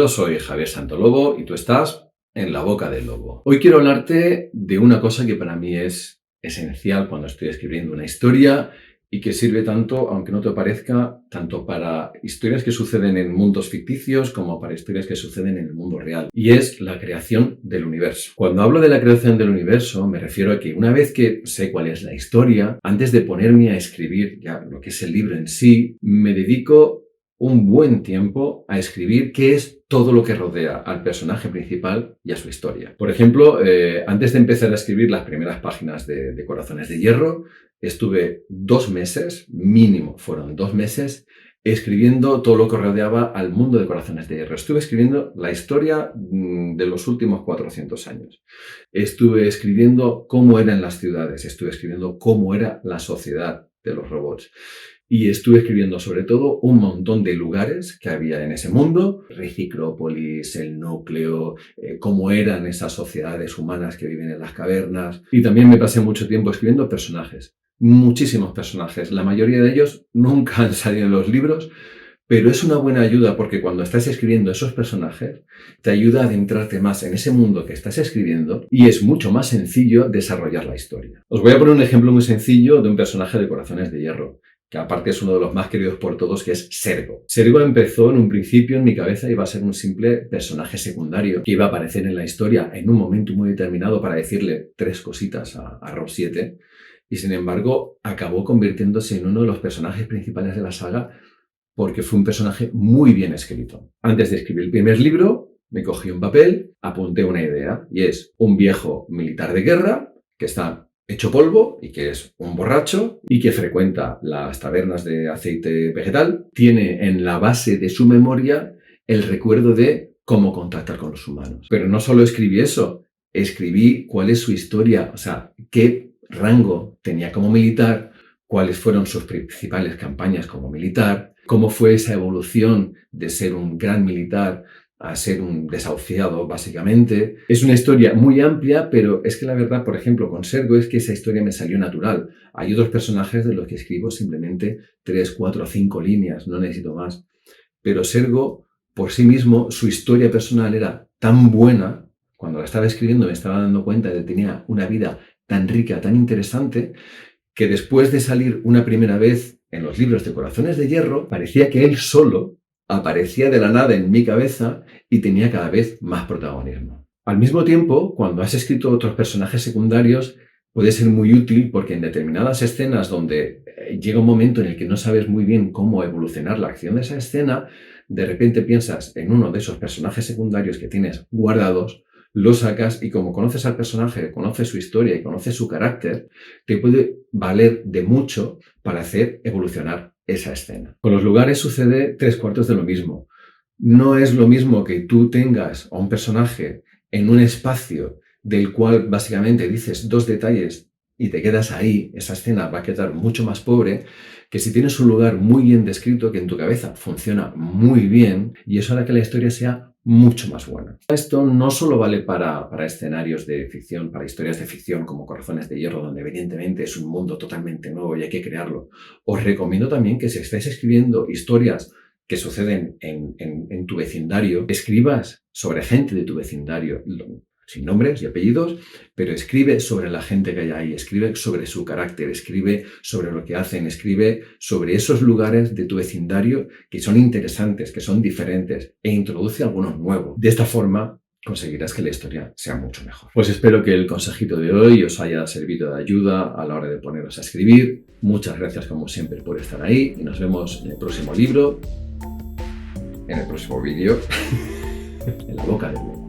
Yo soy Javier Santolobo y tú estás en La Boca del Lobo. Hoy quiero hablarte de una cosa que para mí es esencial cuando estoy escribiendo una historia y que sirve tanto, aunque no te parezca, tanto para historias que suceden en mundos ficticios como para historias que suceden en el mundo real. Y es la creación del universo. Cuando hablo de la creación del universo, me refiero a que una vez que sé cuál es la historia, antes de ponerme a escribir ya lo que es el libro en sí, me dedico un buen tiempo a escribir qué es todo lo que rodea al personaje principal y a su historia. Por ejemplo, antes de empezar a escribir las primeras páginas de Corazones de Hierro, estuve 2 meses, mínimo fueron 2 meses, escribiendo todo lo que rodeaba al mundo de Corazones de Hierro. Estuve escribiendo la historia de los últimos 400 años. Estuve escribiendo cómo eran las ciudades, estuve escribiendo cómo era la sociedad de los robots. Y estuve escribiendo sobre todo un montón de lugares que había en ese mundo, Reciclópolis, el núcleo, cómo eran esas sociedades humanas que viven en las cavernas. Y también me pasé mucho tiempo escribiendo personajes, muchísimos personajes. La mayoría de ellos nunca han salido en los libros, pero es una buena ayuda porque cuando estás escribiendo esos personajes, te ayuda a adentrarte más en ese mundo que estás escribiendo y es mucho más sencillo desarrollar la historia. Os voy a poner un ejemplo muy sencillo de un personaje de Corazones de Hierro, que aparte es uno de los más queridos por todos, que es Sergo. Sergo empezó en un principio en mi cabeza, iba a ser un simple personaje secundario que iba a aparecer en la historia en un momento muy determinado para decirle 3 cositas a Rob 7, y sin embargo acabó convirtiéndose en uno de los personajes principales de la saga porque fue un personaje muy bien escrito. Antes de escribir el primer libro, me cogí un papel, apunté una idea, y es un viejo militar de guerra que está hecho polvo y que es un borracho y que frecuenta las tabernas de aceite vegetal, tiene en la base de su memoria el recuerdo de cómo contactar con los humanos. Pero no solo escribí eso, escribí cuál es su historia, o sea, qué rango tenía como militar, cuáles fueron sus principales campañas como militar, cómo fue esa evolución de ser un gran militar a ser un desahuciado, básicamente. Es una historia muy amplia, pero es que la verdad, por ejemplo, con Sergo es que esa historia me salió natural. Hay otros personajes de los que escribo simplemente 3, 4, 5 líneas, no necesito más. Pero Sergo, por sí mismo, su historia personal era tan buena, cuando la estaba escribiendo me estaba dando cuenta de que tenía una vida tan rica, tan interesante, que después de salir una primera vez en los libros de Corazones de Hierro, parecía que él solo aparecía de la nada en mi cabeza y tenía cada vez más protagonismo. Al mismo tiempo, cuando has escrito otros personajes secundarios, puede ser muy útil porque en determinadas escenas donde llega un momento en el que no sabes muy bien cómo evolucionar la acción de esa escena, de repente piensas en uno de esos personajes secundarios que tienes guardados, lo sacas y como conoces al personaje, conoces su historia y conoces su carácter, te puede valer de mucho para hacer evolucionar esa escena. Con los lugares sucede 3/4 de lo mismo. No es lo mismo que tú tengas a un personaje en un espacio del cual básicamente dices 2 detalles y te quedas ahí, esa escena va a quedar mucho más pobre, que si tienes un lugar muy bien descrito que en tu cabeza funciona muy bien y eso hará que la historia sea mucho más buena. Esto no solo vale para escenarios de ficción, para historias de ficción como Corazones de Hierro, donde evidentemente es un mundo totalmente nuevo y hay que crearlo. Os recomiendo también que si estáis escribiendo historias que suceden en tu vecindario, escribas sobre gente de tu vecindario, sin nombres y apellidos, pero escribe sobre la gente que hay ahí, escribe sobre su carácter, escribe sobre lo que hacen, escribe sobre esos lugares de tu vecindario que son interesantes, que son diferentes, e introduce algunos nuevos. De esta forma conseguirás que la historia sea mucho mejor. Pues espero que el consejito de hoy os haya servido de ayuda a la hora de poneros a escribir. Muchas gracias como siempre por estar ahí y nos vemos en el próximo libro, en el próximo vídeo, en La Boca del Lobo.